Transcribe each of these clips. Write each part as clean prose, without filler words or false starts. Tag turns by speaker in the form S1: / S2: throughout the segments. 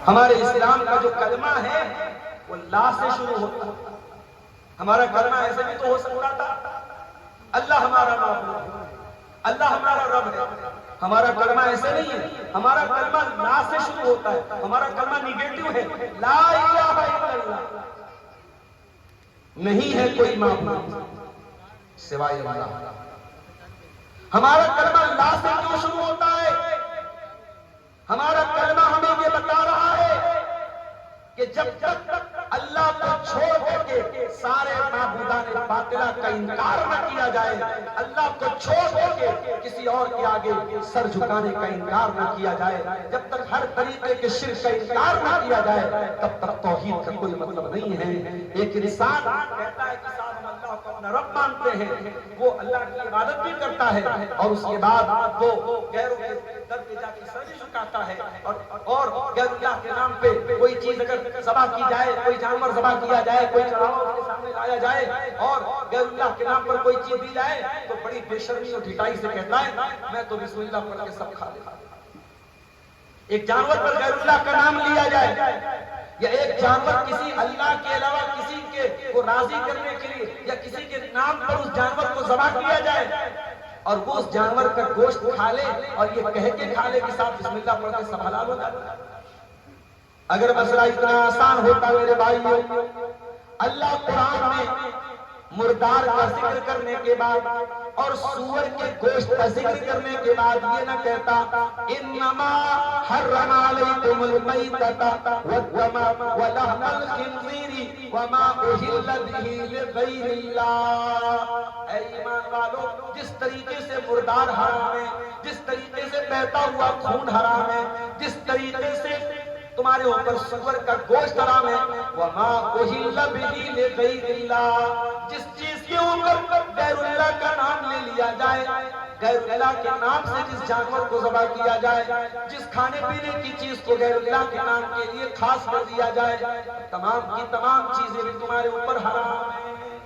S1: ہمارے اسلام کا جو کلمہ ہے وہ لا سے شروع ہوتا ہے. ہمارا کلمہ ایسے بھی تو ہو سکتا تھا اللہ ہمارا معبود ہے، اللہ ہمارا رب ہے. ہمارا کلمہ ایسے نہیں ہے، ہمارا کلمہ لا سے شروع ہوتا ہے. ہمارا کلمہ نیگیٹو ہے، لا الہ الا اللہ، نہیں ہے کوئی معبود سوائے اللہ. ہمارا کلمہ لا سے کیوں شروع ہوتا ہے؟ ہمارا کلمہ ہمیں یہ بتا رہا ہے کہ جب تک اللہ کو چھوڑ کر کے سارے معبودان باطلہ کا انکار نہ کیا جائے، اللہ کو چھوڑ کر کے کسی اور کے آگے سر جھکانے کا انکار نہ کیا جائے، جب تک ہر طریقے کے شرک کا انکار نہ کیا جائے، تب تک توحید کا کوئی مطلب نہیں ہے. ایک انسان کہتا ہے کہ صاحب ہم اللہ کو اپنا رب مانتے ہیں، وہ اللہ کی عبادت بھی کرتا ہے اور اس کے بعد وہ غیروں کے در پہ جا کے سر جھکاتا ہے اور غیر اللہ کے نام پہ کوئی چیز اگر ذبح کی جائے، کوئی جانور ذبح کیا جائے، کوئی چڑھاوا اس کے سامنے لایا جائے اور غیر اللہ کے نام پر کوئی چیز دی جائے تو بڑی بے شرمی اور ڈھٹائی سے کہتا ہے میں تو بسم اللہ پڑھ کے سب کھا لیتا. ایک جانور پر غیر اللہ کا نام لیا جائے یا ایک جانور کسی اللہ کے علاوہ کسی کے کو راضی کرنے کے لیے یا کسی کے نام پر اس جانور کو ذبح کیا جائے اور وہ اس جانور کا گوشت کھا لے اور یہ کہہ کے کھا لے کہ صاحب بسم اللہ پڑھ کے سب حلال ہو جائے. اگر مسئلہ اتنا آسان ہوتا میرے بھائیوں، اللہ قرآن میں مردار کا ذکر کرنے کے بعد اور سور کے گوشت کا ذکر کرنے کے بعد یہ نہ کہتا انما حرم علیکم المیتۃ والدم ولحم الخنزیر وما اہل به لغیر اللہ. اے ایمان والو، جس طریقے سے مردار حرام ہے، جس طریقے سے بہتا ہوا خون حرام ہے، جس طریقے سے تمہارے اوپر سور کا گوشت حرام ہے، وما اہل به لغیر اللہ، جس چیز کے اوپر غیر اللہ کا نام لے لیا جائے، غیر اللہ کے نام سے جس جانور کو ذبح کیا جائے، جس کھانے پینے کی چیز کو غیر اللہ کے نام کے لیے خاص کر دیا جائے، تمام کی تمام چیزیں بھی تمہارے اوپر حرام ہیں.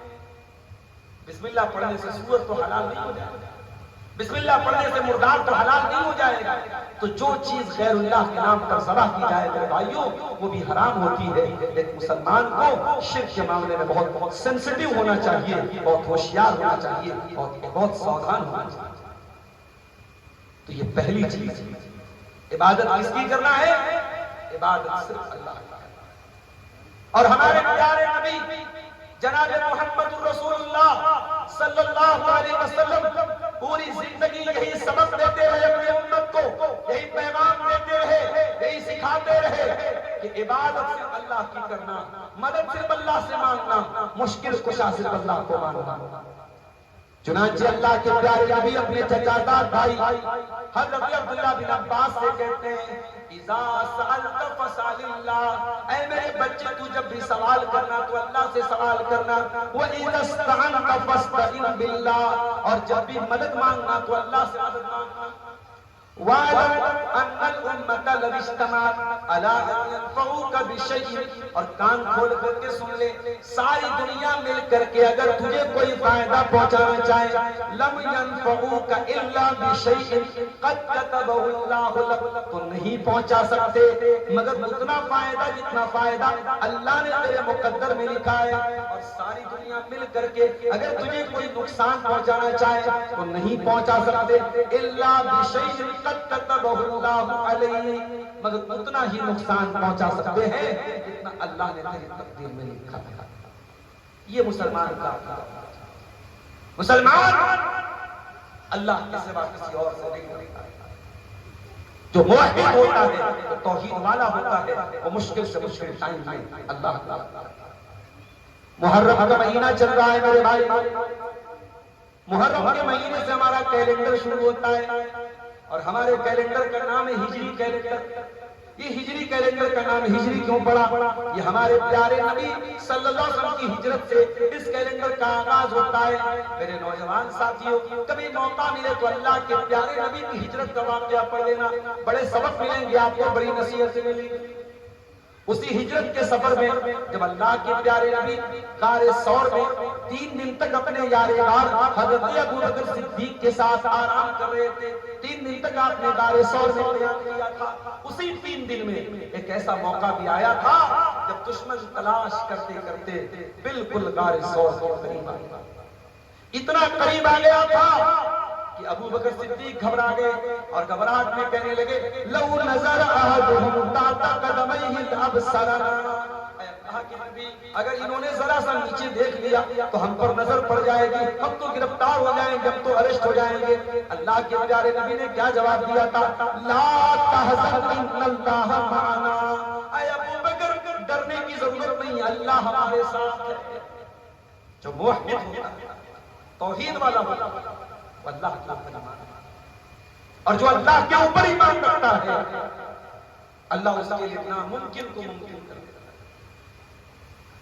S1: بسم اللہ پڑھنے سے سور تو حلال نہیں ہو جائے گا، بسم اللہ پڑھنے سے مردار تو حلال نہیں ہو جائے گا. تو جو چیز غیر اللہ کے نام پر ذبح کی جائے میرے بھائیوں وہ بھی حرام ہوتی ہے. لیکن مسلمان کو شرک کے معاملے میں بہت سینسٹیو ہونا چاہیے، بہت ہوشیار ہونا چاہیے اور بہت ساودھان ہونا چاہیے. تو یہ پہلی چیز، عبادت کس کی کرنا ہے؟ عبادت صرف اللہ کا. اور ہمارے پیارے نبی جناب محمد رسول اللہ صلی اللہ علیہ وسلم پوری زندگی یہی سبق دیتے رہے اپنی امت کو، یہی پیغام دیتے رہے، یہی سکھاتے رہے کہ عبادت صرف اللہ کی کرنا، مدد صرف اللہ سے مانگنا، مشکل کشا صرف اللہ کو مانگنا. چنانچہ اللہ کے پیارے نبی اپنے چچادار بھائی حضرت عبداللہ بن عباس سے کہتے ہیں اذا سألت فاسأل اللہ، اے میرے بچے تو جب بھی سوال کرنا تو اللہ سے سوال کرنا. وَإِذَا اسْتَعَنْتَ فَاسْتَعِنْ بِاللَّهِ، اور جب بھی مدد مانگنا تو اللہ سے مدد مانگنا. وَاعْلَمْ أَنَّ الْأُمَّةَ لَوِ اجْتَمَعَتْ عَلَىٰ أَن يَنفَعُوكَ بِشَيْءٍ، اور کان کھول کر کے سن لے، ساری دنیا مل کر کے اگر تجھے کوئی فائدہ پہنچانا چاہے لَمْ يَنفَعُوكَ إِلَّا بِشَيْءٍ قَدْ كَتَبَهُ اللَّهُ لَكَ، تو نہیں پہنچا سکتے مگر اتنا فائدہ جتنا فائدہ اللہ نے تیرے مقدر میں لکھا ہے. اور ساری دنیا مل کر کے اگر تجھے کوئی نقصان پہنچانا چاہے تو نہیں پہنچا سکتے إِلَّا بِشَيْءٍ قَدْ كَتَبَهُ اللَّهُ عَلَيْهِ، مگر اتنا ہی نقصان پہنچا سکتے ہیں جتنا اللہ نے تیری تقدیر میں لکھا ہے. یہ مسلمان کا مسلمان اللہ کے سوا کسی اور سے نہیں ہوتا. جو موحد ہوتا ہے، جو توحید والا ہوتا ہے، وہ مشکل سے مشکل ٹائم میں اللہ کا. محرم کا مہینہ چل رہا ہے میرے بھائی، محرم کے مہینے سے ہمارا کیلنڈر شروع ہوتا ہے اور ہمارے کیلنڈر کا نام ہے ہجری کیلنڈر. یہ ہجری کیلنڈر کا نام ہجری کیوں پڑا؟ یہ ہمارے پیارے نبی صلی اللہ علیہ وسلم کی ہجرت سے اس کیلنڈر کا آغاز ہوتا ہے. میرے نوجوان ساتھیوں، کبھی موقع ملے تو اللہ کے پیارے نبی کی ہجرت کا واقعہ پڑھ لینا، بڑے سبق ملیں گے آپ کو، بڑی نصیحت ملیں گی. اسی ہجرت کے سفر میں جب اللہ کے پیارے نبی غار ثور میں 3 دن تک اپنے یار غار حضرت ابوبکر صدیق کے ساتھ آرام کر رہے تھے، 3 دن تک آپ نے غار ثور میں قیام کیا تھا. اسی 3 دن میں ایک ایک ایسا موقع بھی آیا تھا جب دشمن تلاش کرتے کرتے بالکل غار ثور کے قریب آ گیا، اتنا قریب آ گیا تھا کہ ابو بکر صدیق گھبرا گئے اور گھبراہٹ میں کہنے لگے لو نظر احدهم تحت قدمیہ لابصرنا، اگر انہوں نے ذرا سا نیچے دیکھ لیا تو ہم پر نظر پڑ جائے گی، ہم تو گرفتار ہو جائیں گے، ہم تو اریسٹ ہو جائیں گے۔ اللہ کے پیارے نبی نے کیا جواب دیا تھا؟ لا تحزن ان اللہ معنا، اے ابو بکر ڈرنے کی ضرورت نہیں، اللہ ہمارے ساتھ ہے۔ جو موحد ہوتا ہے، توحید والا ہوتا ہے، وہ اللہ کی اوپر ایمان رکھتا ہے، اور جو اللہ کے اوپر ایمان رکھتا ہے اللہ اس کے لیے ناممکن کو ممکن کر دیتا ہے۔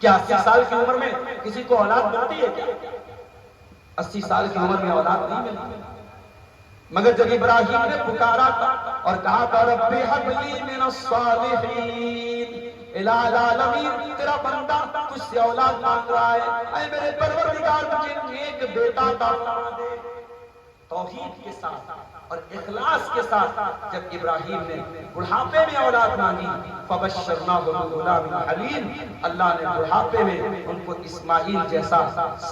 S1: کیا 80 سال کی عمر میں کسی کو اولاد ملتی ہے کیا؟ 80 سال کی عمر میں اولاد نہیں ملتی، مگر جب ابراہیم نے پکارا تھا اور کہا تھا رب ہب لی من الصالحین، الہ العالمین تیرا بندہ تجھ سے اولاد مانگ رہا ہے، اے میرے پروردگار مجھے نیک بیٹا عطا فرما دے۔ توحید کے ساتھ اور اخلاص کے ساتھ جب ابراہیم نے بڑھاپے میں اولاد مانگی فبشرناہ بغلام حلیم، اللہ نے بڑھاپے میں ان کو اسماعیل جیسا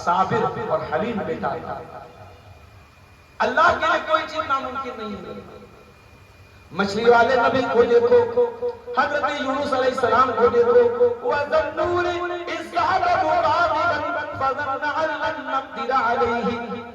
S1: صابر اور حلیم بیٹا عطا فرمایا۔ اللہ کے لیے کوئی چیز ناممکن نہیں ہے۔ مچھلی والے نبی کو دیکھو، حضرت یونس علیہ السلام کو دیکھو، وَذَنُّونِ إِذْ ذَهَبَ مُغَاضِبًا فَظَنَّ أَن لَّن نَّقْدِرَ عَلَيْهِ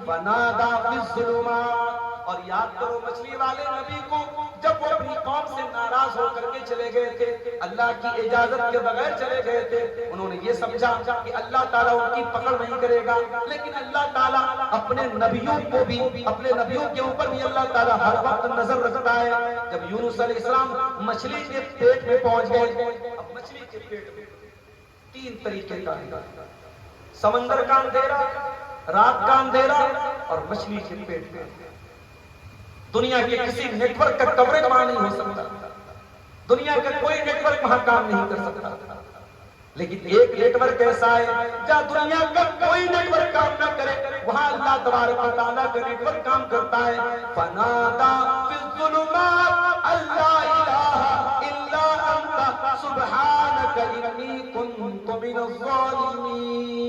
S1: فَنَادَىٰ فِي الظُّلُمَاتِ۔ اور یاد کرو مچھلی والے نبی کو جب وہ اپنی قوم سے ناراض ہو کر کے چلے گئے تھے، اللہ کی اجازت کے بغیر چلے گئے تھے، انہوں نے یہ سمجھا کہ اللہ تعالیٰ ان کی پکڑ نہیں کرے گا، لیکن اللہ تعالیٰ اپنے نبیوں کو بھی، اپنے نبیوں کے اوپر بھی اللہ تعالیٰ ہر وقت نظر رکھتا ہے۔ جب یونس علیہ السلام مچھلی کے پیٹ میں پہنچ گئے، اب مچھلی کے پیٹ میں 3 طریقے کا ہے، سمندر کا اندھیرا، رات کا اندھیرا اور مچھلی کے پیٹ میں۔ دنیا کے کسی نیٹ ورک کا کوریج وہاں نہیں ہو سکتا، دنیا کا کوئی نیٹ ورک وہاں کام نہیں کر سکتا، لیکن ایک نیٹ ورک ایسا ہے جہاں دنیا کا کوئی نیٹ ورک کام نہ کرے، وہاں اللہ تبارک و تعالیٰ کا نیٹ ورک کام کرتا ہے۔ فَنَادَىٰ فِي الظُّلُمَاتِ أَن لَّا إِلَٰهَ إِلَّا أَنتَ سُبْحَانَكَ إِنِّي كُنتُ مِنَ الظَّالِمِينَ۔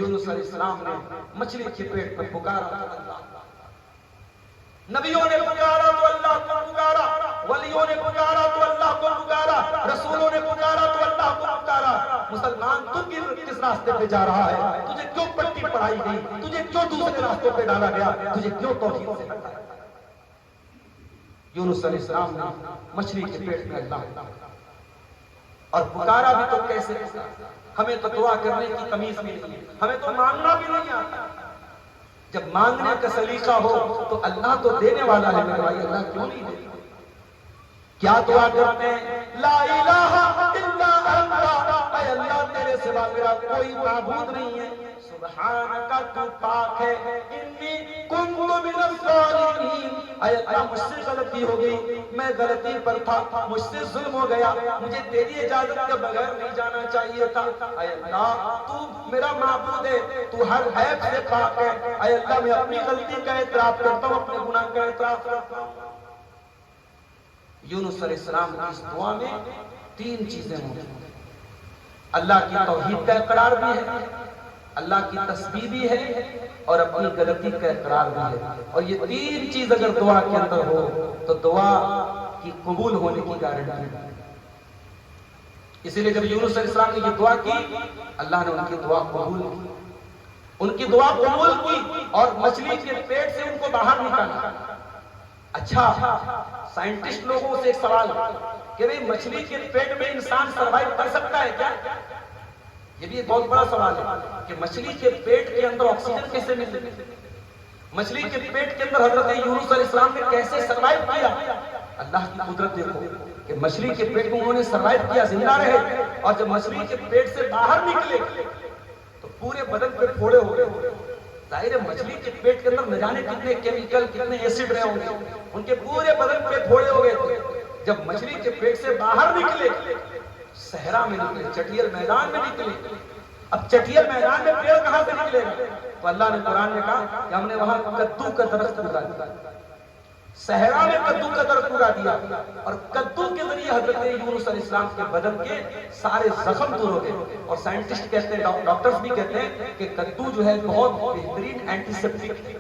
S1: یونس علیہ السلام نے مچھلی کے پیٹ میں پکارا تو اللہ، نبیوں نے پکارا تو اللہ کو پکارا، ولیوں نے پکارا تو اللہ کو پکارا، رسولوں نے پکارا تو اللہ کو پکارا۔ مسلمان تو کس راستے پہ جا رہا ہے؟ تجھے کیوں پٹی پڑھائی گئی؟ تجھے کیوں دوسرے راستے پہ ڈالا گیا؟ تجھے کیوں توحید سے ہٹایا گیا؟ یونس علیہ السلام نے مچھلی کے پیٹ میں اللہ اور پکارا بھی تو کیسے؟ ہمیں تو دعا کرنے کی تمیز بھی نہیں ہے، ہمیں تو مانگنا بھی نہیں آتا۔ جب مانگنے کا سلیقہ ہو تو اللہ تو دینے والا ہے، میرے بھائی اللہ کیوں نہیں دے؟ کیا دعا کرتے ہیں؟ لا الہ الا انت، اے اللہ تیرے سوا میرا کوئی معبود نہیں ہے، سبحانکا تو پاک ہے، انی کنت من الظالمین، اے اللہ مجھ سے غلطی ہو گئی، میں غلطی پر تھا، مجھ سے ظلم ہو گیا، مجھے تیری اجازت کے بغیر نہیں جانا چاہیے تھا، اے اللہ تو میرا معبود ہے، تو ہر عیب سے پاک ہے، اے اللہ میں اپنی غلطی کا اعتراف کرتا ہوں، اپنے گناہ کا اعتراف کرتا ہوں۔ یونس علیہ السلام کی اس دعا میں 3 چیزیں موجود ہیں، اللہ کی توحید کا اقرار بھی ہے، اللہ کی تسبیح بھی ہے اور اپنی غلطی کا اقرار بھی ہے، اور یہ 3 چیز اگر دعا کے اندر ہو تو دعا کی قبول ہونے کی گارنٹی ہے۔ اسی لیے جب یونس علیہ السلام نے یہ دعا کی، اللہ نے ان کی دعا قبول کی، ان کی دعا قبول کی اور مچھلی کے پیٹ سے ان کو باہر نکالا۔ اچھا، سائنٹسٹ لوگوں سے ایک سوال کہ بھئی مچھلی کے پیٹ میں انسان سروائیو کر سکتا ہے کیا؟ یہ بھی ایک بہت بڑا سوال ہے کہ مچھلی کے پیٹ کے اندر آکسیجن کیسے ملے؟ مچھلی کے پیٹ کے اندر حضرت یونس علیہ السلام نے کیسے سروائیو کیا؟ اللہ کی قدرت دیکھو کہ مچھلی کے پیٹ میں انہوں نے سروائیو کیا، زندہ رہے، اور جب مچھلی کے پیٹ سے باہر نکلے تو پورے بدن پہ پھوڑے ہو گئے۔ ظاہر ہے مچھلی کے پیٹ کے اندر نہ جانے کتنے کیمیکل، کتنے ایسڈ رہے ہوں گے، ان کے پورے بدن پہ پھوڑے ہو گئے تھے۔ جب مچھلی کے پیٹ سے باہر نکلے، صحرا میں نکلے، چٹیل میدان میں نکلے، اب چٹیل میدان میں پیڑ کہاں سے نکلے گا؟ تو اللہ نے قرآن میں کہا کہ ہم نے وہاں کدو کا درخت لگا دیا۔ صحرا میں کدو کا درخت اگا دیا اور کدو کے ذریعے حضرت یونس علیہ السلام کے بدن کے سارے زخم دور ہو گئے. اور سائنٹسٹ کہتے ہیں، ڈاکٹرز بھی کہتے ہیں کہ کدو جو ہے بہت بہترین اینٹی سیپٹک ہے.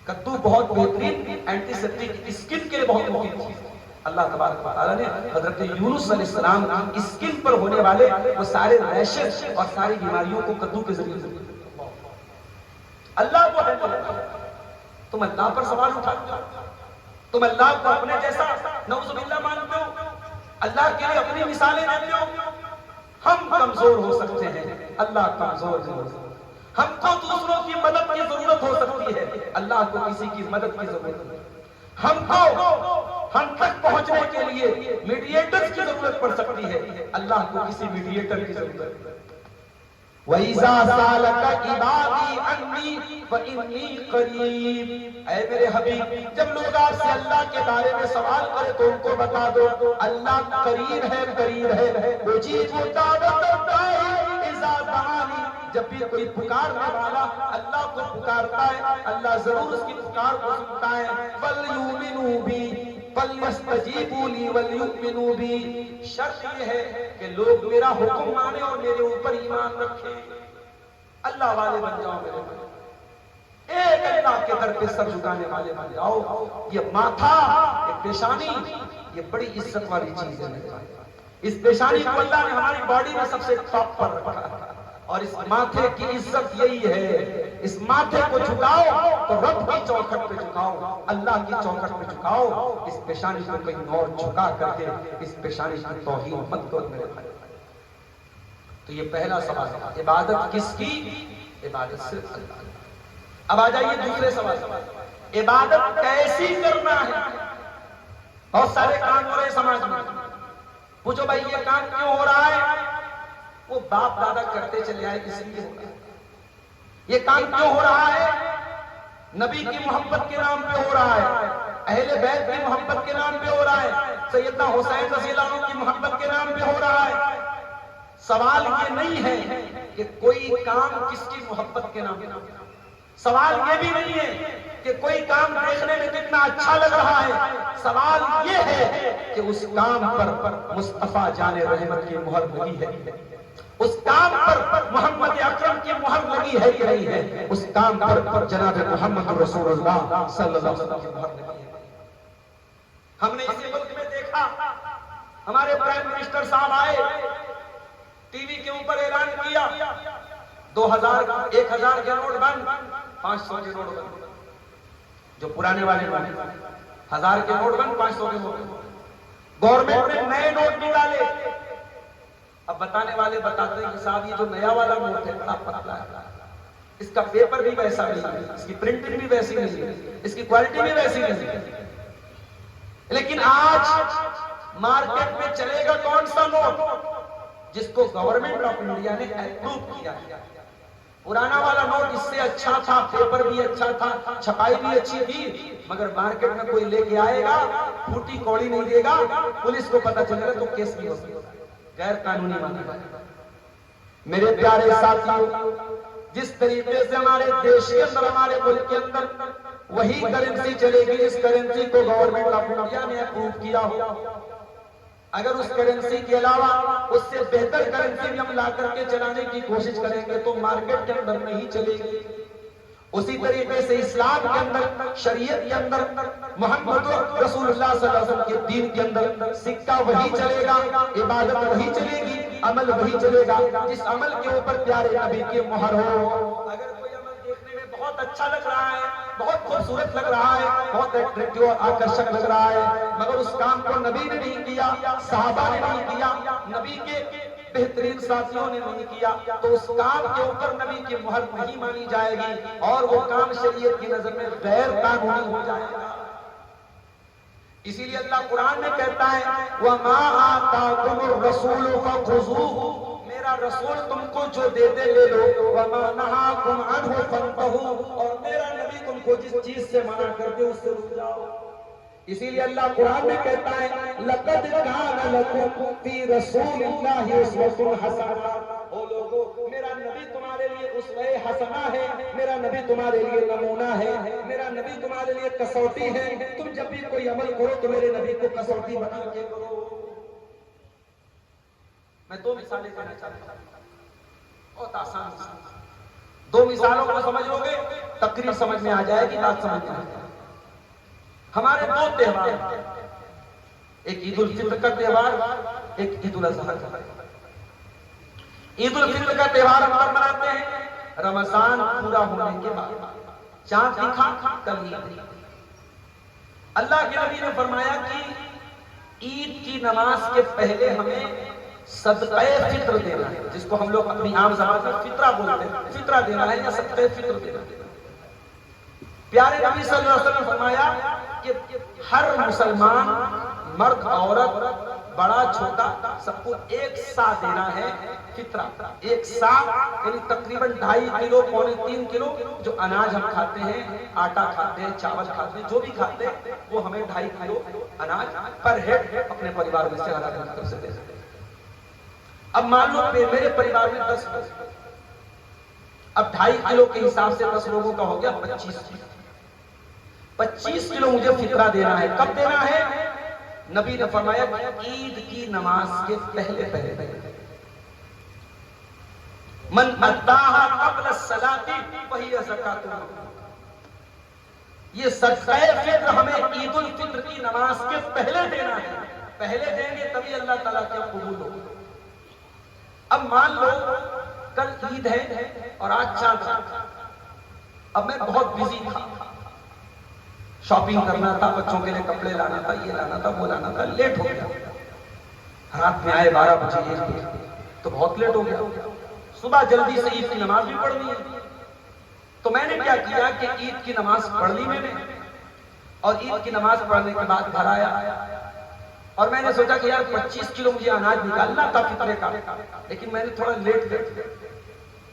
S1: کدو بہت بہترین اینٹی سیپٹک، اسکن کے لیے بہت مفید چیز ہے. اللہ تبارک و تعالیٰ نے حضرت یونس علیہ السلام اسکن پر ہونے والے وہ سارے ریشز اور ساری بیماریوں کو کدو کے ذریعے اللہ کو ہے. تم اللہ پر سوال اٹھاتے ہو، تم اللہ کو اپنے جیسا نعوذ باللہ مانتے ہو، اللہ کے لیے اپنی مثالیں دیتے ہو. ہم کمزور ہو سکتے ہیں، اللہ کمزور نہیں ہو سکتے. ہم کو دوسروں کی مدد کی ضرورت ہو سکتی ہے، اللہ کو کسی کی مدد کی ضرورت نہیں. ہم تک پہنچنے کے لیے میڈیٹرز کی ضرورت پڑ سکتی ہے، اللہ کو کسی میڈیٹر کی ضرورت نہیں. وَإِذَا سَأَلَكَ عِبَادِي عَنِّي فَإِنِّي قَرِيبٌ. اے میرے حبیب، جب لوگ آپ سے اللہ کے بارے میں سوال کرے تو ان کو بتا دو اللہ قریب ہے، قریب ہے. اُجِیبُ دَعْوَتَ الدَّاعِ إِذَا دَعَانِ. جب بھی کوئی پکارنے والا اللہ کو پکارتا ہے، اللہ ضرور اس کی پکار کو سنتا ہے. فَلْيُؤْمِنُوا بِي فَلْيَسْتَجِیبُوا لِی وَلْيُؤْمِنُوا بِی. شرط یہ ہے کہ لوگ میرا حکم مانے اور میرے اوپر ایمان رکھیں. اللہ والے بن جاؤ میرے بھائی، ایک اللہ کے در پہ سر جھکانے والے بن جاؤ. یہ ماتھا، یہ پیشانی، یہ بڑی عزت والی چیز ہے میرے بھائی. اس پیشانی کو اللہ نے ہماری باڈی میں سب سے ٹاپ پر رکھا ہے اور اس ماتھے کی عزت یہی ہے. اس ماتھے کو جھکاؤ تو رب کی چوکھٹ پہ جھکاؤ، اللہ کی چوکھٹ پہ جھکاؤ. اس پیشانی کو کہیں اور جھکا کر کے اس پیشانی کی توہین مت کرو میرے بھائی. تو یہ پہلا سوال ہے، عبادت کس کی؟ عبادت صرف اللہ. اب آ جائیے دوسرے سوال، عبادت کیسی کرنا ہے؟ بہت سارے کام ہو رہے سماج میں. پوچھو بھائی یہ کام کیوں ہو رہا ہے؟ وہ باپ دادا کرتے چلے آئے، اس لیے ہو رہا ہے. یہ کام کیوں ہو رہا ہے؟ نبی کی محبت کے نام پہ ہو رہا ہے، اہل بیت کی محبت کے نام پہ ہو رہا ہے، سیدنا حسین رضی اللہ عنہ کی محبت کے نام پہ ہو رہا ہے. سوال یہ نہیں ہے کہ کوئی کام کس کی محبت کے نام پہ. سوال یہ بھی نہیں ہے کہ کوئی کام دیکھنے میں کتنا اچھا لگ رہا ہے. سوال یہ ہے کہ اس کام پر مصطفیٰ جان رحمت کی مہر لگی ہے، اس کام پر محمد اکرم کی مہر لگی ہے کہ نہیں ہے، اس کام پر جناب محمد رسول اللہ صلی اللہ علیہ وسلم کی مہر لگی ہے. ہم نے اسی ملک میں دیکھا، ہمارے پرائم منسٹر صاحب آئے، ٹی وی کے اوپر اعلان کیا 1000 کے نوٹ بند، 500 کے نوٹ بند. جو پرانے والے نوٹ، 1000 کے نوٹ بند، 500 کے نوٹ بند. گورنمنٹ نے نئے نوٹ نکالے. اب بتانے والے بتاتے ہیں کہ صاحب یہ جو نیا والا نوٹ ہے بڑا پتلا ہے، اس کا پیپر بھی ویسا نہیں ہے، اس کی پرنٹنگ بھی ویسی نہیں ہے، اس کی کوالٹی بھی ویسی نہیں ہے. لیکن آج مارکیٹ میں چلے گا کون سا نوٹ؟ جس کو گورنمنٹ آف انڈیا نے اپروو کیا. پرانا والا نوٹ اس سے اچھا تھا، پیپر بھی اچھا تھا، چھپائی بھی اچھی تھی، مگر مارکیٹ میں کوئی لے کے آئے گا، پھوٹی کوڑی نہیں دے گا، پولیس کو پتہ چلے گا تو کیس بھی ہو سکتا ہے، غیر قانونی مانا جائے. میرے پیارے ساتھیوں، جس طریقے سے ہمارے دیش کے اندر، ہمارے ملک کے اندر وہی کرنسی چلے گی جس کرنسی کو گورنمنٹ آف انڈیا نے اپروو کیا ہو. اگر اس کرنسی کے علاوہ اس سے بہتر کرنسی بھی ہم لا کر کے چلانے کی کوشش کریں گے تو مارکیٹ کے اندر نہیں چلے گی. اسی طریقے سے اسلام کے اندر، شریعت کے اندر، محمد رسول اللہ صلی اللہ علیہ وسلم کے دین کے اندر سکہ وہی چلے گا، عبادت وہی چلے گی، عمل وہی چلے گا جس عمل کے اوپر پیارے نبی کی مہر ہو. اگر کوئی عمل دیکھنے میں بہت اچھا لگ رہا ہے، بہت خوبصورت لگ رہا ہے، بہت اٹریکٹیو اور آکرشک لگ رہا ہے، مگر اس کام کو نبی نے نہیں کیا، صحابہ نے نہیں کیا، نبی کے بہترین ساتھیوں نے نہیں کیا، تو اس کام کے اوپر نبی کی مہر نہیں مانی جائے گی اور وہ کام شریعت کی نظر میں غیر قانونی ہو جائے گا. اسی لیے اللہ قرآن میں کہتا ہے وَمَا آتَاكُمُ الرَّسُولُ فَخُذُوهُ، میرا رسول تم کو جو دے دے لے لو، وَمَا نَهَاكُمْ عَنْهُ فَانْتَهُوا، اور میرا نبی تم کو جس چیز سے منع کر دے اس سے رک جاؤ. اسی لیے اللہ قرآن میں کہتا ہے لَقَدْ كَانَ لَكُمْ فِي رَسُولِ اللَّهِ أُسْوَةٌ حَسَنَةٌ، او لوگو میرا نبی تمہارے لیے اسوہ حسنہ ہے، میرا نبی تمہارے لیے نمونہ ہے، میرا نبی تمہارے لیے کسوٹی ہے. تم جب بھی کوئی عمل کرو تو میرے نبی کو کسوٹی بنا کے کرو. میں دو مثالیں دینا چاہتا ہوں، بہت آسان مثال. دو مثالوں کو سمجھ لو گے تقریر سمجھ میں آ جائے گی، بات سمجھ میں آ جائے گی. ہمارے دو تہوار، ایک عید الفطر کا تہوار، ایک عید الاضحیٰ کا. عید الفطر کا تہوار ہم کب مناتے ہیں؟ رمضان پورا ہونے کے بعد. چاند دکھا کل عید. اللہ کے نبی نے فرمایا کہ عید کی نماز کے پہلے ہمیں صدقہ فطر دینا ہے، جس کو ہم لوگ اپنی عام زبان میں فطرہ بولتے ہیں. فطرہ دینا ہے یا صدقہ فطر دینا ہے. پیارے نبی صلی اللہ علیہ وسلم نے فرمایا کہ ہر مسلمان مرد عورت بڑا چھوٹا سب کو ایک سا دینا ہے فطرہ. ایک سا یعنی تقریباً 2.5 کلو پونے 3 کلو جو اناج ہم کھاتے ہیں، آٹا کھاتے ہیں، چاول کھاتے ہیں، جو بھی کھاتے ہیں وہ ہمیں 2.5 کلو اناج پر ہیڈ اپنے پریوار میں سے الگ الگ طرف سے دے سکتے ہیں. اب مان لو میرے پریوار میں 10 لوگ، اب 2.5 کلو کے حساب سے 10 لوگوں کا ہو گیا 25 کلو مجھے فطرہ دینا ہے. کب دینا ہے؟ نبی نے فرمایا عید کی نماز کے پہلے. من اداها قبل الصلاۃ فہی زکات. یہ صدقہ فطر ہمیں عید الفطر کی نماز کے پہلے دینا ہے. پہلے دیں گے تبھی اللہ تعالیٰ کے قبول ہوگا. اب مان لو کل عید ہے اور آج چاند. اب میں بہت بزی تھا، شاپنگ کرنا تھا، بچوں کے لیے کپڑے لانا تھا، یہ لانا تھا، وہ لانا تھا، لیٹ ہو گیا. رات میں آئے 12 بجے تو بہت لیٹ ہو گیا. صبح جلدی سے عید کی نماز بھی پڑھنی ہے. تو میں نے کیا کیا کہ عید کی نماز پڑھ لی میں نے، اور عید کی نماز پڑھنے کے بعد گھر آیا اور میں نے سوچا کہ یار 25 کلو مجھے اناج نکالنا تھا فطرے کا، لیکن میں نے تھوڑا لیٹ کر دیا.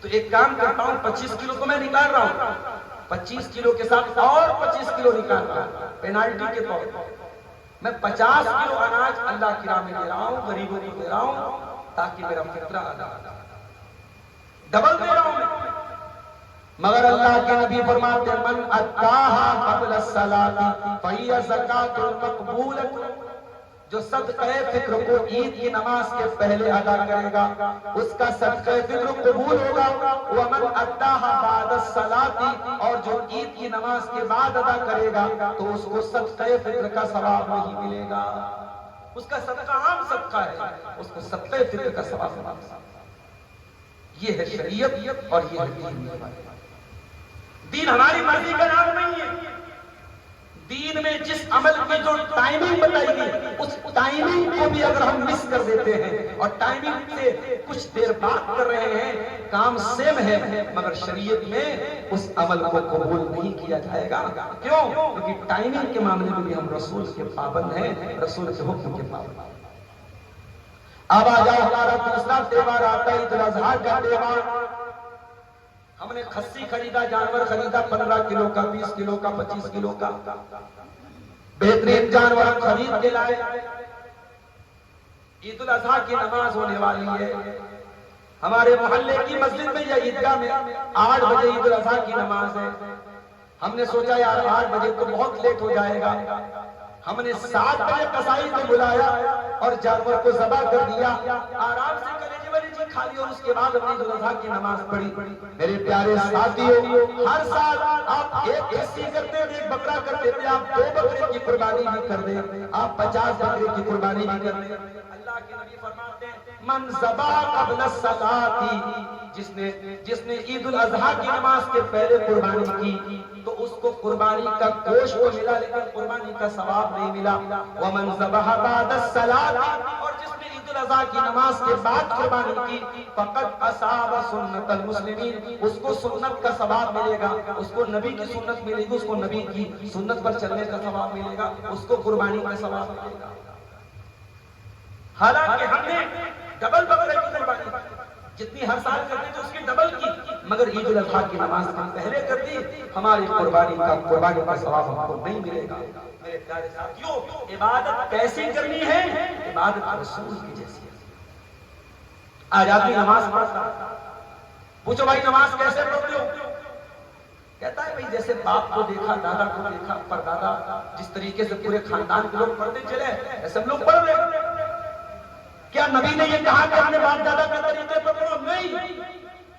S1: تو ایک کام کرتا ہوں، 25 کلو تو میں نکال رہا ہوں، 25 کلو کے ساتھ اور 25 کلو نکال رہا ہوں پینالٹی کے طور پر. میں 50 کلو اناج اللہ کی راہ میں دے رہا ہوں، غریبوں کو دے رہا ہوں، تاکہ میرا فطرہ ادا ڈبل دے رہا ہوں میں. مگر اللہ کے نبی فرماتے ہیں من اداها قبل الصلاۃ فہی زکات مقبولۃ. جو صدقہ فطر کو عید کی نماز کے پہلے ادا کرے گا اس کا صدقہ فطر قبول ہوگا. ومن اداها بعد الصلاۃ، اور جو عید کی نماز کے بعد ادا کرے گا تو اس کو صدقہ فطر کا ثواب نہیں ملے گا. اس کا صدقہ عام صدقہ ہے، اس کو صدقہ فطر کا ثواب ملے گا. یہ ہے شریعت اور یہ ہے دین. دین ہماری مرضی کا نام نہیں ہے. دین میں جس عمل کی جو ٹائمنگ بتائی گئی اس ٹائمنگ کو بھی اگر ہم مس کر دیتے ہیں اور ٹائمنگ سے کچھ دیر بعد کر رہے ہیں، کام سیم ہے مگر شریعت میں اس عمل کو قبول نہیں کیا جائے گا. کیوں؟ کیونکہ ٹائمنگ کے معاملے میں بھی ہم رسول کے پابند ہیں، رسول کے حکم کے پابند ہیں. اب آ جاؤ ہمارا دوسرا تہوار آتا ہے عید الاضحیٰ کا تہوار. ہم نے خصی خریدا، جانور خریدا 15 کلو کا، 20 کلو کا، 25 کلو کا، بہترین جانور خرید کے لائے. عید الاضحیٰ کی نماز ہونے والی ہے. ہمارے محلے کی مسجد میں یا عیدگاہ میں 8 بجے عید الاضحیٰ کی نماز ہے. ہم نے سوچا یار 8 بجے تو بہت لیٹ ہو جائے گا. ہم نے 7 بجے قصائی کو بلایا اور جانور کو ذبح کر دیا. آرام سے کلیجے والی چیز کھا لی اور اس کے بعد اپنی عید الاضحیٰ کی نماز پڑھی. میرے پیارے ساتھیوں، ہر سال آپ ایک کھسی کرتے ہیں، ایک بکرا کرتے تھے، آپ 2 بکرے کی قربانی بھی کر دیں، آپ 50 بکرے کی قربانی بھی کر دیں. اللہ کے نبی فرماتے ہیں من ذبح قبل الصلاۃ، جس نے عید الاضحیٰ کی نماز کے پہلے قربانی کی تو اس کو قربانی کا گوشت تو ملا لیکن قربانی کا ثواب نہیں ملا. ومن ذبح بعد الصلاۃ، اور جس نے عید الاضحیٰ کی نماز کے بعد قربانی کی فقد اصاب سنت المسلمین، اس کو سنت کا ثواب ملے گا، اس کو نبی کی سنت ملے گی، اس کو نبی کی سنت پر چلنے کا ثواب ملے گا، اس کو قربانی کا ثواب ملے گا. حالانکہ ہم نے ڈبل بکرے کی قربانی جتنی ہر سال کرتے تھے اس کی ڈبل کی، مگر عید الاضحیٰ کی نماز ہم پہلے کر دی. ہماری قربانی کا ثواب ہم کو نہیں ملے گا. میرے پیارے ساتھیوں، عبادت کیسی کرنی ہے؟ عبادت رسول کی جیسی ہے. آج آدمی نماز پڑھتا پوچھو بھائی نماز کیسے پڑھتے ہو؟ کہتا ہے بھائی جیسے باپ کو دیکھا، دادا کو دیکھا، پر دادا جس طریقے سے پورے خاندان کے لوگ پڑھتے چلے ایسے ہم لوگ پڑھ رہے۔ کیا نبی نے یہ کہا کہ اپنے باپ دادا کے طریقے پر پڑھو؟ نہیں،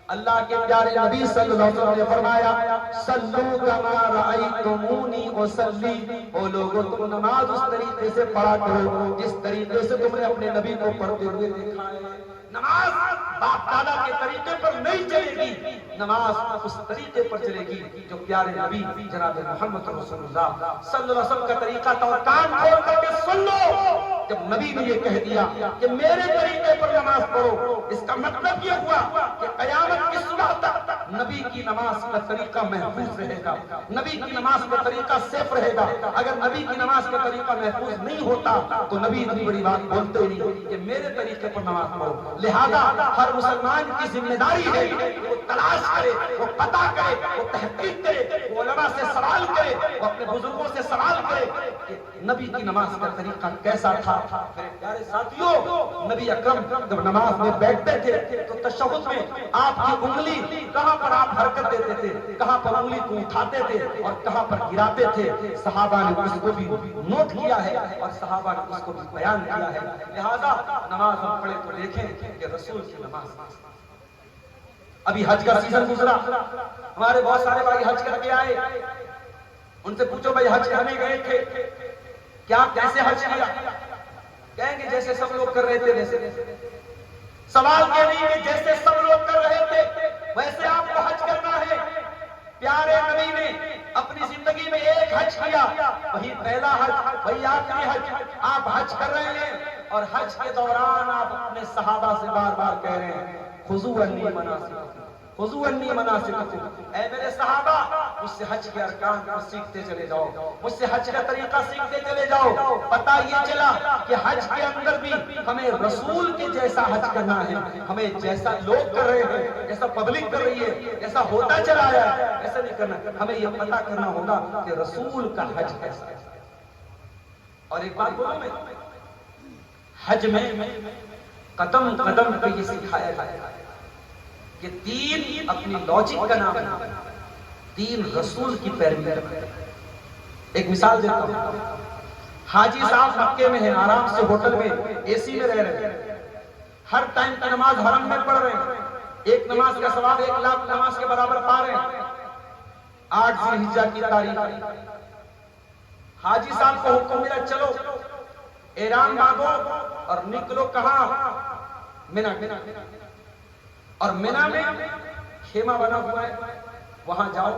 S1: اللہ کے پیارے نبی صلی اللہ علیہ وسلم نے فرمایا صلو کما رأیتمونی اصلی، او لوگوں تم نماز اس طریقے سے پڑھا کرو جس طریقے سے تم نے اپنے نبی کو پڑھتے ہوئے دیکھا ہے۔ نماز باپ دادا کے طریقے پر نہیں چلے گی، نماز اس طریقے پر چلے گی جو پیارے نبی جناب محمد رسول اللہ صلی اللہ علیہ وسلم کا طریقہ تھا۔ اور کان کھول کر کے سن لو، جب نبی نے یہ کہہ دیا کہ میرے طریقے پر نماز پڑھو، اس کا مطلب یہ ہوا کہ قیامت کی صبح تک نبی کی نماز کا طریقہ محفوظ رہے گا، نبی کی نماز کا طریقہ سیف رہے گا۔ اگر نبی کی نماز کا طریقہ محفوظ نہیں ہوتا تو نبی اتنی بڑی بات بولتے نہیں کہ میرے طریقے پر نماز پڑھو۔ لہذا ہر مسلمان کی ذمہ داری ہے وہ تلاش کرے، وہ پتہ کرے، وہ تحقیق کرے، وہ علماء سے سوال کرے، وہ اپنے بزرگوں سے سوال کرے کہ نبی کی نماز کا طریقہ کیسا تھا۔ میرے پیارے ساتھیوں، نبی اکرم جب نماز میں بیٹھتے تھے تو تشہد میں آپ کی انگلی کہاں پر آپ حرکت دیتے تھے، کہاں پر انگلی کو اٹھاتے تھے اور کہاں پر گراتے تھے، صحابہ نے اس کو بھی نوٹ کیا ہے اور صحابہ نے اس کو بھی بیان کیا ہے۔ لہذا نماز ہم پڑھے تو دیکھیں کہ رسول کی نماز۔ ابھی حج کا سیزن گزرا، ہمارے بہت سارے بھائی حج کر کے آئے، ان سے پوچھو بھائی حج کرنے گئے تھے کیا، کیسے حج کیا؟ کہیں گے جیسے سب لوگ کر رہے تھے ویسے۔ سوال یہ نہیں کہ جیسے سب لوگ کر رہے تھے ویسے آپ کو حج کرنا ہے۔ پیارے نبی نے اپنی زندگی میں ایک حج کیا، وہی پہلا حج، وہی آخری حج۔ آپ حج کر رہے ہیں اور حج کے دوران آپ اپنے صحابہ سے بار بار کہہ رہے ہیں خذوا عنی مناسککم، خذوا عنی مناسککم، اے میرے صحابہ مجھ سے حج کے ارکان کو سیکھتے چلے جاؤ، مجھ سے حج کا طریقہ سیکھتے چلے جاؤ۔ پتہ یہ چلا کہ حج کے اندر بھی ہمیں رسول کے جیسا حج کرنا ہے، ہمیں جیسا لوگ کر رہے ہیں، جیسا پبلک کر رہی ہے، جیسا ہوتا چلا ہے ایسا نہیں کرنا، ہمیں یہ پتہ کرنا ہوگا کہ رسول کا حج کیسا ہے۔ اور ایک بات بولوں میں، حج میں قدم قدم پہ یہ سکھایا جاتا ہے کہ دین اپنی لاجک کا نام ہے، دین رسول کی پیروی کرتا ہے۔ ایک مثال دیتا ہوں، حاجی صاحب مکے میں ہیں، آرام سے ہوٹل میں اے سی میں رہ رہے ہیں، ہر ٹائم کی نماز حرم میں پڑھ رہے ہیں، ایک نماز کا ثواب 1 لاکھ نماز کے برابر پا رہے ہیں۔ 8 ذی الحجہ کی تاریخ، حاجی صاحب کو حکم ملا چلو احرام باندھو اور نکلو کہاں؟ منا۔ اور منا میں خیمہ بنا ہوا ہے، وہاں جاؤ،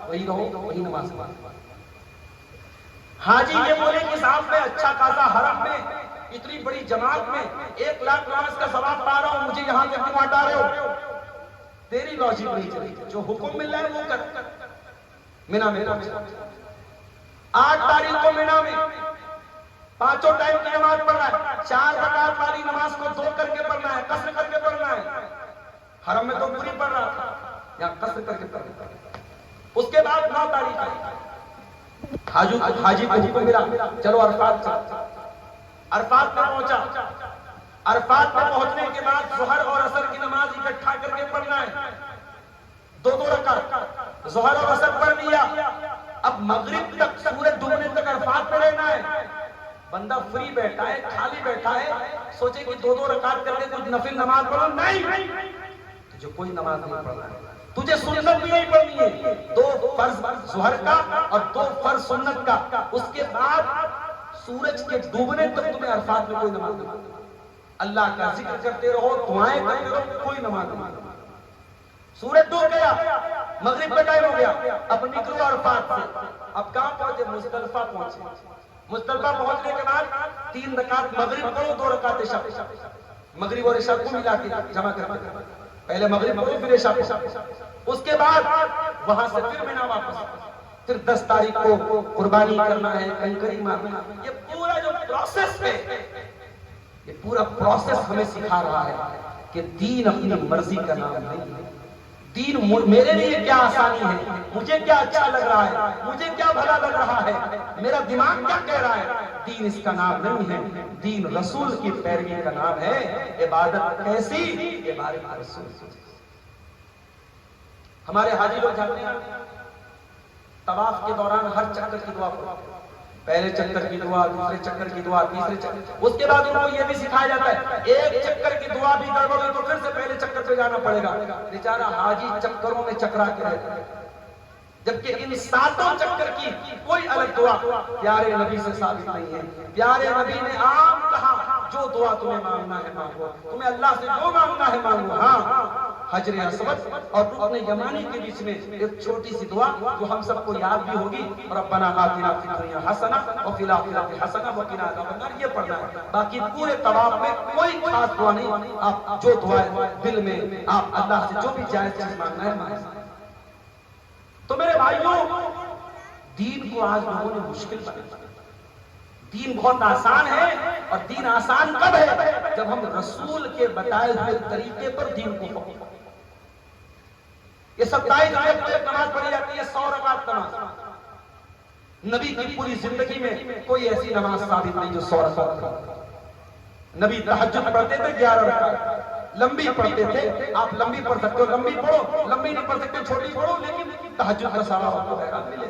S1: وہی رہو، وہی نماز پڑھو۔ حاجی یہ بولے کہ صاحب میں اچھا خاصا حرم میں اتنی بڑی جماعت میں 1 لاکھ نماز کا ثواب پا رہا ہوں، مجھے یہاں سے کیوں ہٹا رہے ہو؟ تیری لاجک نہیں چلی، جو حکم مل رہا ہے وہ کر۔ منا میں 8 تاریخ کو منا میں 5 ٹائم کی نماز پڑھنا ہے، 4 رکعت والی نماز کو 2 کر کے پڑھنا ہے، قصر کر کے پڑھنا ہے۔ حرم میں تو پوری پڑھ رہا تھا، یہاں قصر کر کے پڑھنا ہے۔ اس کے بعد 9 تاریخ حاجی کو حکم ملا چلو عرفات چل۔ عرفات میں پہنچا، عرفات میں پہنچنے کے بعد ظہر اور عصر کی نماز اکٹھا کر کے پڑھنا ہے، 2 رکعت، ظہر اور عصر پڑھ لیا۔ اب مغرب تک، سورج ڈوبنے تک عرفات پہ رہنا ہے۔ بندہ فری بیٹھا ہے، خالی بیٹھا ہے، سوچے کہ 2 رکعت کر کے کچھ نفل نماز پڑھو، نہیں، تجھے کوئی نماز نہیں پڑھنا ہے، تجھے سنت بھی نہیں پڑھنی ہے۔ 2 فرض ظہر کا اور 2 فرض سنت کا، اس کے بعد سورج کے ڈوبنے تک تمہیں عرفات میں کوئی نماز نہیں، اللہ کا ذکر کرتے رہو، دعائیں کرتے رہو، کوئی نماز نہیں۔ سورج ڈوب گیا، مغرب کا ٹائم ہو گیا، اب نکلو عرفات سے۔ اب کہاں پہنچے؟ مزدلفہ پہنچے۔ مزدلفہ پہنچنے کے بعد 3 رکعت مغرب پڑھو، 2 رکعت عشاء، مغرب اور عشاء کو ملا کے جمع کر کے پہلے مغرب پڑھو پھر عشاء پڑھو۔ اس کے بعد وہاں سے پھر منا واپس، پھر 10 تاریخ کو قربانی کرنا ہے، کنکری مارنا ہے۔ یہ پورا جو پروسیس ہے، یہ پورا پروسیس ہمیں سکھا رہا ہے کہ دین اپنی مرضی کا نام نہیں ہے۔ دین میرے لیے کیا آسانی ہے، مجھے کیا اچھا لگ رہا ہے، مجھے کیا بھلا لگ رہا ہے، میرا دماغ کیا کہہ رہا ہے، دین اس کا نام نہیں ہے۔ دین رسول کی پیروی کا نام ہے۔ عبادت کیسی؟ عبادت رسول کی۔ ہمارے حاجی لوگ جاتے ہیں طواف کے دوران ہر چکر کی دعا پڑھو، پہلے چکر کی دعا، دوسرے چکر کی دعا، تیسرے چکر، اس کے بعد ان کو یہ بھی سکھایا جاتا ہے ایک چکر کی دعا بھی گڑبڑ ہوئی تو پھر سے پہلے چکر پہ جانا پڑے گا. بیچارہ حاجی چکروں میں چکرا کے رہتا ہے، جبکہ ان ساتوں چکر کی کوئی الگ دعا پیارے نبی سے ثابت نہیں ہے. پیارے نبی نے عام کہا جو دعا تمہیں مانگنا ہے مانگو، تمہیں اللہ سے جو مانگنا ہے مانگو. ہاں حجر اسود اور رکن یمانی کے بیچ میں ایک چھوٹی سی دعا جو ہم سب کو یاد بھی ہوگی، ربنا آتنا فی الدنیا حسنہ وفی الآخرۃ حسنہ وقنا عذاب النار، یہ پڑھنا ہے. باقی پورے طواف میں کوئی خاص دعا نہیں، آپ جو دعا دل میں آپ اللہ سے جو بھی جائز چیز مانگنا ہے مانگنا. تو میرے بھائیوں، دین کو آج لوگوں نے مشکل بنا. دین بہت آسان ہے، اور دین آسان کب ہے؟ جب ہم رسول کے بتائے ہوئے طریقے پر دین کو پڑھیں. یہ 27 رکعت نماز پڑھی جاتی ہے، 100 رکعت نماز. نبی کی پوری زندگی میں کوئی ایسی نماز ثابت نہیں جو 100 رکعت پڑھی. نبی تہجد پڑھتے تھے 11 رکعت، لمبی پڑھتے تھے. آپ لمبی پڑھ سکتے ہو، لمبی پڑھو، لمبی نہیں پڑھ سکتے چھوٹی پڑھو، لیکن تہجد کا ثواب آپ کو پیغام ملے.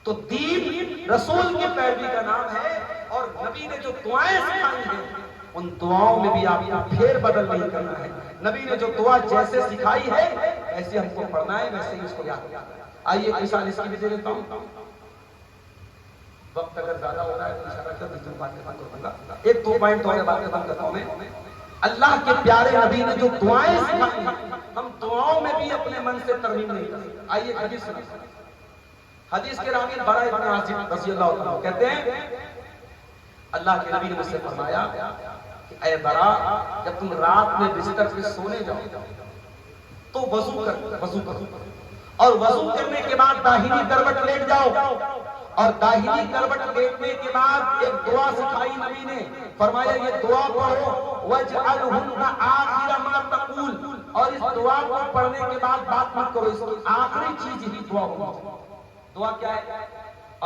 S1: تو دین رسول کی پیروی کا نام ہے، اور نبی نے جو دعائیں سکھائی ہیں ان دعاؤں میں بھی آپ کو پھیر بدل نہیں کرنا ہے. نبی نے جو دعا جیسے سکھائی ہے ایسے ہم کو پڑھنا ہے، ویسے ہی اس کو یاد کرنا ہے. آئیے مثال اس کی بھی دے دیتا ہوں. وقت اگر زیادہ ہو رہا ہے تو اشارہ کر دوسری بات ختم کروں گا. ایک دو پوائنٹ اور بات ختم کرتا ہوں میں. اللہ کے پیارے نبی نے جو دعائیں سکھائی ہیں ہم دعاؤں میں بھی اپنے من سے ترمیم نہیں کر سکتے. آئیے حدیث سنیں. حدیث کے راوی برا ابن عازب رضی اللہ عنہ کہتے ہیں اللہ کے نبی نے مجھ سے فرمایا کہ اے برا، جب تم رات میں بستر پہ سونے جاؤ تو وضو کرو، اور وضو کرنے کے بعد داہنی کروٹ لیٹ جاؤ، اور داہنی کروٹ لیٹنے کے بعد ایک دعا سکھائی نبی نے. فرمایا یہ دعا پڑھو وَاجْعَلْهُنَّ آخِرَ مَا تَقُولُ، اور اس دعا کو پڑھنے کے بعد بات مت کرو، اس کی آخری چیز ہی دعا ہو. دعا کیا ہے؟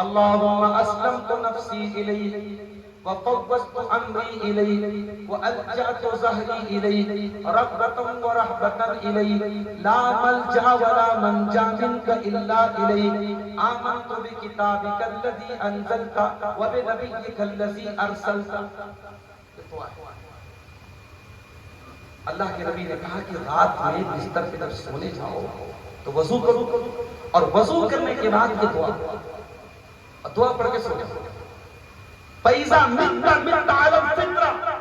S1: اللہم اسلمت نفسی الیک وفوضت امری الیک والجأت ظہری الیک رغبۃ ورہبۃ الیک لا ملجأ ولا منجا منک الا الیک آمنت بکتابک الذی انزلت وبنبیک الذی ارسلت. اللہ کے نبی نے کہا کہ رات میں بستر پہ جب سونے جاؤ تو وضو کرو، اور وضو کرنے کے بعد یہ دعا پڑھ کے سو جاؤ. فَإِذَا مِتَّ عَلَى الْفِطْرَةِ،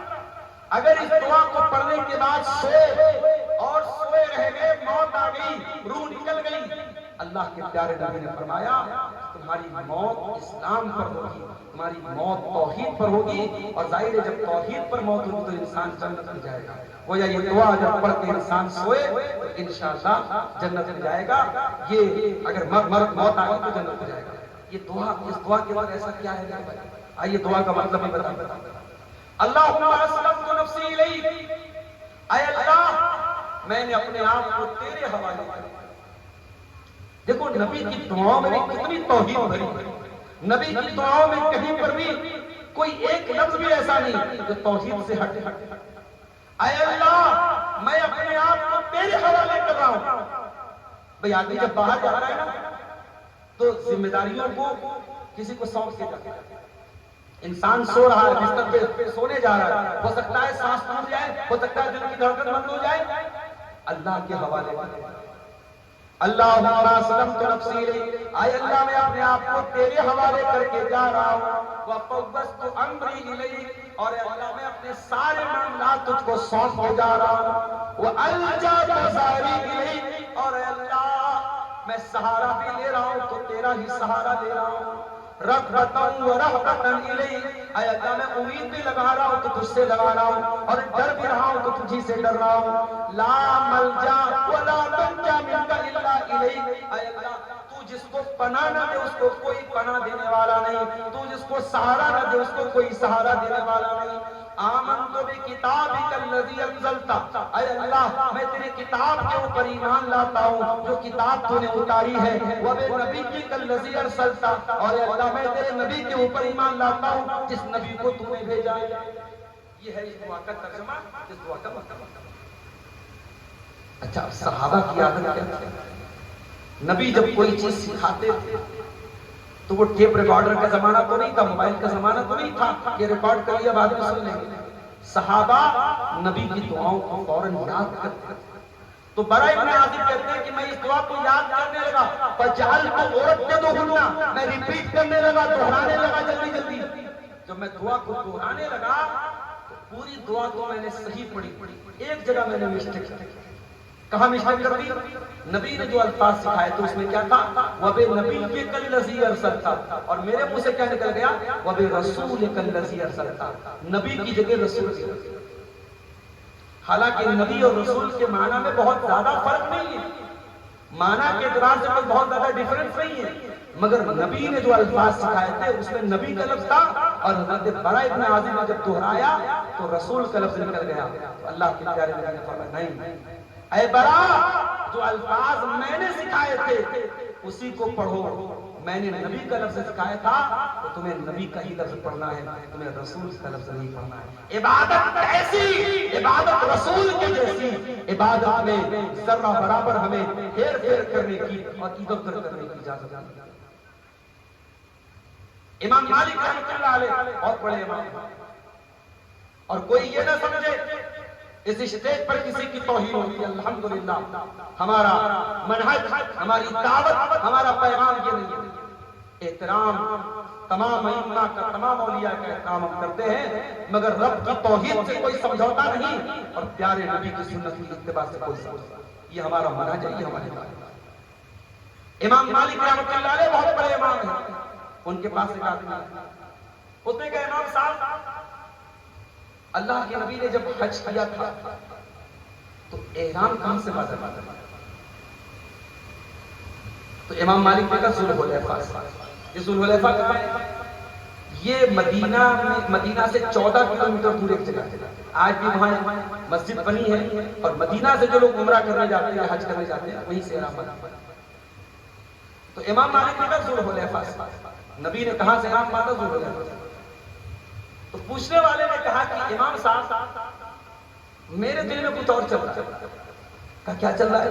S1: اگر اس دعا کو پڑھنے کے بعد سوئے اور سوئے رہ گئے، موت آ گئی، روح نکل گئی، اللہ کے پیارے نبی نے فرمایا تمہاری موت اسلام پر ہوگی، تمہاری موت توحید پر ہوگی. اور ظاہر ہے جب توحید پر موت ہوگی تو انسان جنت میں جائے گا. گویا یہ دعا جب پڑھ کے انسان سوئے تو انشاءاللہ جنت میں جائے گا. یہ اگر موت آ گئی تو جنت میں جائے گا. یہ دعا، اس دعا کے بعد ایسا کیا ہے؟ آئیے دعا کا مطلب بھی بتا. اللہم اسلمت نفسی الیک، اے اللہ میں نے اپنے آپ کو تیرے حوالے کیا. دیکھو نبی کی دعاؤں میں کتنی توحید بھری. نبی کی دعاؤں میں کہیں پر بھی کوئی ایک لفظ بھی ایسا نہیں جو توحید سے ہٹ. اے اللہ میں اپنے آپ کو تیرے حوالے کر رہا ہوں. بھئی آدمی جب باہر جا رہا ہے نا تو ذمہ داریوں کو کسی کو سونپ کے جاتا ہے. انسان سو رہا ہے، بستر پہ سونے جا رہا ہے، ہو سکتا ہے سانس ٹوٹ جائے، ہو سکتا ہے دل کی دھڑکن بند ہو جائے. اللہ کے حوالے کر. اللہم اسلمت نفسی الیک، اے اللہ میں اپنے آپ کو تیرے حوالے کر کے جا رہا ہوں. وفوضت امری الیک، اور اے اللہ میں اپنے سارے معاملات تجھ کو سونپ کے جا رہا ہوں. والجأت ظہری الیک، اور اے اللہ میں سہارا بھی لے رہا ہوں تو تیرا ہی سہارا لے رہا ہوں. رغبۃ ورہبۃ الیک، اے اللہ میں امید بھی لگا رہا ہوں تو تجھ سے لگا رہا ہوں، اور ڈر بھی رہا ہوں تو تجھی سے ڈر رہا ہوں. لا ملجا ولا منجا منک الا الیک، اے اللہ تو جس کو پناہ نہ دے اس کو کوئی پناہ دینے والا نہیں، تو جس کو سہارا نہ دے اس کو کوئی سہارا دینے والا نہیں. آمنت بکتابک الذی انزلت، اے اللہ میں تیری کتاب کے اوپر ایمان لاتا ہوں جو کتاب تو نے اتاری ہے. وبنبیک الذی ارسلت، اور اے اللہ میں تیرے نبی کے اوپر ایمان لاتا ہوں جس نبی کو تو نے بھیجا ہے. یہ ہے اس دعا کا ترجمہ، اس دعا کا مطلب. اچھا صحابہ کی عادت کیا تھی؟ نبی جب کوئی چیز سکھاتے تھے تو وہ ٹیپ ریکارڈر کا زمانہ تو نہیں تھا، موبائل کا زمانہ تو نہیں تھا کہ ریکارڈ کر لیا بعد میں سن لیں گے. صحابہ نبی کی دعاؤں کو فوراً یاد کرتے تھے. تو برا ابن عازب کہتے ہیں کہ میں اس دعا کو یاد کرنے لگا، فجعلت ارددہن، میں ریپیٹ کرنے لگا، دہرانے لگا جلدی جلدی. جب میں دعا کو دہرانے لگا تو پوری دعا تو میں نے صحیح پڑھی، ایک جگہ میں نے مسٹیک کی. کہاں مسٹیک کر دی؟ نبی نے جو الفاظ سکھائے تھے اس میں کیا تھا؟ وَبِنَبِيِّكَ الَّذِي أَرْسَلْتَ، اور میرے منہ سے کیا نکل گیا؟ وَبِرَسُولِكَ الَّذِي أَرْسَلْتَ، نبی کی جگہ رسول کی. حالانکہ نبی اور رسول کے معنی میں بہت زیادہ فرق نہیں ہے، معنی کے اعتبار سے کوئی بہت زیادہ ڈیفرنس نہیں ہے، مگر نبی نے جو الفاظ سکھائے تھے اس میں نبی کا لفظ تھا، اور حضرت برا ابن عازب نے جب دہرایا تو رسول کا لفظ نکل گیا. تو اللہ کے پیارے نبی نے فرمایا نہیں اے برا، جو الفاظ میں نے سکھائے تھے اسی کو پڑھو. میں نے نبی کا لفظ سکھایا تھا تو تمہیں نبی کا ہی لفظ پڑھنا ہے، تمہیں رسول کا لفظ نہیں پڑھنا ہے. عبادت ایسی، عبادت رسول کے جیسی عبادت میں ذرہ برابر ہمیں ہیر پھیر کرنے کی اور ادھر ادھر کرنے کی اجازت نہیں. امام مالک رحمۃ اللہ علیہ بہت بڑے امام، اور کوئی یہ نہ سمجھے اس اسٹیج پر کسی کی توہین ہوتی ہے. الحمدللہ ہمارا منہج، ہماری دعوت، ہمارا پیغام یہ نہیں ہے. احترام تمام ائمہ کا، تمام اولیاء کا احترام ہم کرتے ہیں، مگر رب کی توحید سے کوئی سمجھوتا نہیں اور پیارے نبی کی سنت کی اتباع سے کوئی سمجھوتا. یہ ہمارا منہج ہے، یہ ہماری بات. امام مالک رحمۃ اللہ علیہ بہت بڑے امام ہیں. ان کے پاس ایک آدمی اس نے کہا امام صاحب، اللہ کے نبی نے جب حج کیا تھا تو احرام کہاں سے باندھا تھا؟ تو امام مالک نے کہا ذوالحلیفہ سے. یہ ذوالحلیفہ کہاں ہے؟ یہ مدینہ سے 14 کلومیٹر دور ایک جگہ ہے. آج بھی وہاں مسجد بنی ہے، اور مدینہ سے جو لوگ عمرہ کرنے جاتے ہیں، حج کرنے جاتے ہیں، وہیں سے احرام باندھا. تو امام مالک نے کہا ذوالحلیفہ سے. نبی نے کہاں سے احرام باندھا؟ ذوالحلیفہ سے. تو پوچھنے والے نے کہا کہ امام صاحب میرے دل میں کچھ اور چل رہا ہے. کہا کیا چل رہا ہے؟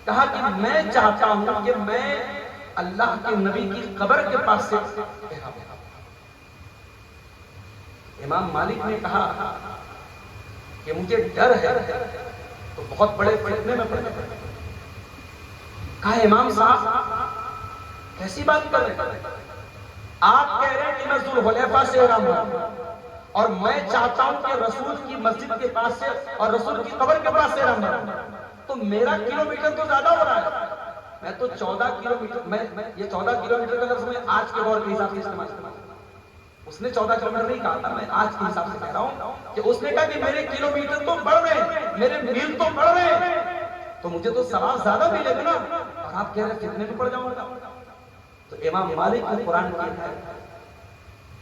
S1: کہا کہ میں چاہتا ہوں کہ میں اللہ کے نبی کی قبر کے پاس سے احرام. امام مالک نے کہا کہ مجھے ڈر ہے تو بہت بڑے فتنے میں پڑ جائے. کہا امام صاحب کیسی بات کر رہے ہیں؟ آپ کہہ رہے ہیں کہ میں ذوالحلیفہ سے احرام باندھوں اور میں چاہتا ہوں کہ رسول کی مسجد کے پاس سے اور رسول کی قبر کے پاس سے احرام باندھوں. تو میرا کلومیٹر تو زیادہ ہو رہا ہے. میں تو 14 کلومیٹر، میں یہ 14 کلومیٹر کا لفظ میں آج کے دور کے حساب سے استعمال کرتا ہوں. اس نے 14 کلومیٹر نہیں کہا تھا، میں آج کے حساب سے کہہ رہا ہوں کہ اس نے کہا کہ میرے کلومیٹر تو بڑھ رہے ہیں، میرے میل تو بڑھ رہے ہیں، تو مجھے تو ثواب زیادہ ملے گا نا. اور آپ کہہ رہے ہیں فتنے میں پڑ جاؤں گا. تو امام مالک کو قرآن کی ہے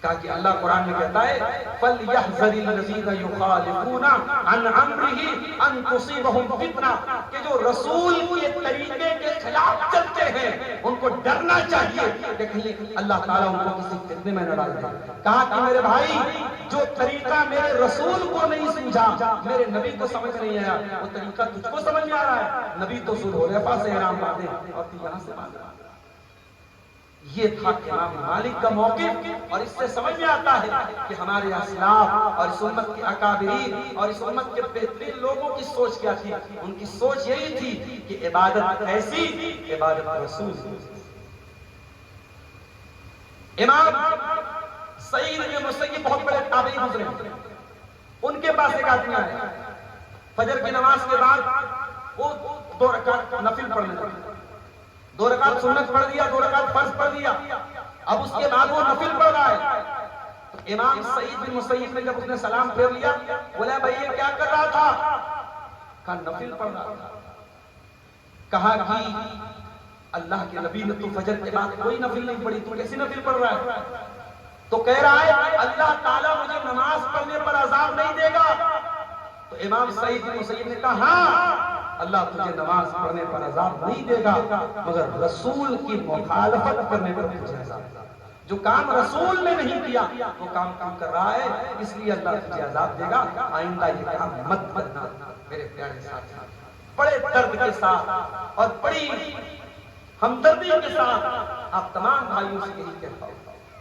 S1: کہا کہ اللہ قرآن میں کہتا ہے فَلْيَحْذَرِ الَّذِينَ يُخَالِفُونَ عَنْ أَمْرِهِ أَن تُصِيبَهُمْ فِتْنَةٌ، کہ جو رسول کے طریقے کے خلاف چلتے ہیں ان کو ڈرنا چاہیے کہ کہیں اللہ تعالیٰ ان کو کسی فتنے میں نہ ڈال دے. کہا کہ میرے بھائی، جو طریقہ میرے رسول کو نہیں سمجھا، میرے نبی کو سمجھ نہیں آیا، وہ طریقہ تجھ کو سمجھ میں آ رہا ہے. نبی تو ذوالحلیفہ سے احرام باندھے اور تو یہاں سے باندھے. یہ تھا امام مالک کا موقف، اور اس سے سمجھ میں آتا ہے کہ ہمارے اسلاف اور اس امت کے اکابرین اور اس امت کے بہترین لوگوں کی سوچ کیا تھی. ان کی سوچ یہی تھی کہ عبادت ایسی، عبادت رسول. امام سعید بن مسیب بہت بڑے تابعی گزرے. ان کے پاس ایک آدمی آیا، فجر کی نماز کے بعد وہ 2 رکعت نفل پڑھنے لگے. 2 رکعت سنت پڑھ دیا، 2 رکعت فرض پڑھ دیا. اب اس کے بعد وہ نفل پڑھ رہا ہے. تو امام سعید بن مسیب نے جب اس نے سلام پھیر لیا، بولا بھائی یہ کیا کر رہا تھا؟ کہا نفل پڑھ رہا تھا. کہا کہ اللہ کے نبی نے تو فجر کے بعد کوئی نفل نہیں پڑھی، تو کیسی نفل پڑھ رہا ہے؟ تو کہہ رہا ہے اللہ تعالیٰ مجھے نماز پڑھنے پر عذاب نہیں دے گا. تو امام سعید بن مسیب نے کہا ہاں، اللہ تجھے نماز پڑھنے پر عذاب نہیں دے گا، مگر رسول کی مخالفت کرنے پر تجھے عذاب دے گا. جو کام رسول نے نہیں کیا وہ کام کر رہا ہے، اس لیے اللہ تجھے عذاب دے گا. آئندہ یہ کام مت کرنا. میرے پیارے ساتھی، بڑے درد کے ساتھ اور بڑی ہمدردی کے ساتھ آپ تمام بھائیوں سے یہی کہتا ہوں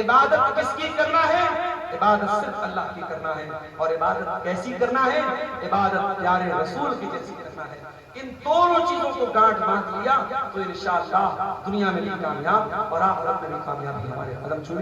S1: عبادت کس کی کرنا ہے؟ عبادت صرف اللہ کی کرنا ہے. اور عبادت کیسی کرنا ہے؟ عبادت پیارے رسول کی جیسی کرنا ہے. ان دونوں چیزوں کو گانٹ باندھ لیا تو انشاءاللہ دنیا میں بھی کامیاب اور آخرت میں بھی کامیابی ہمارے قدم چھوڑے.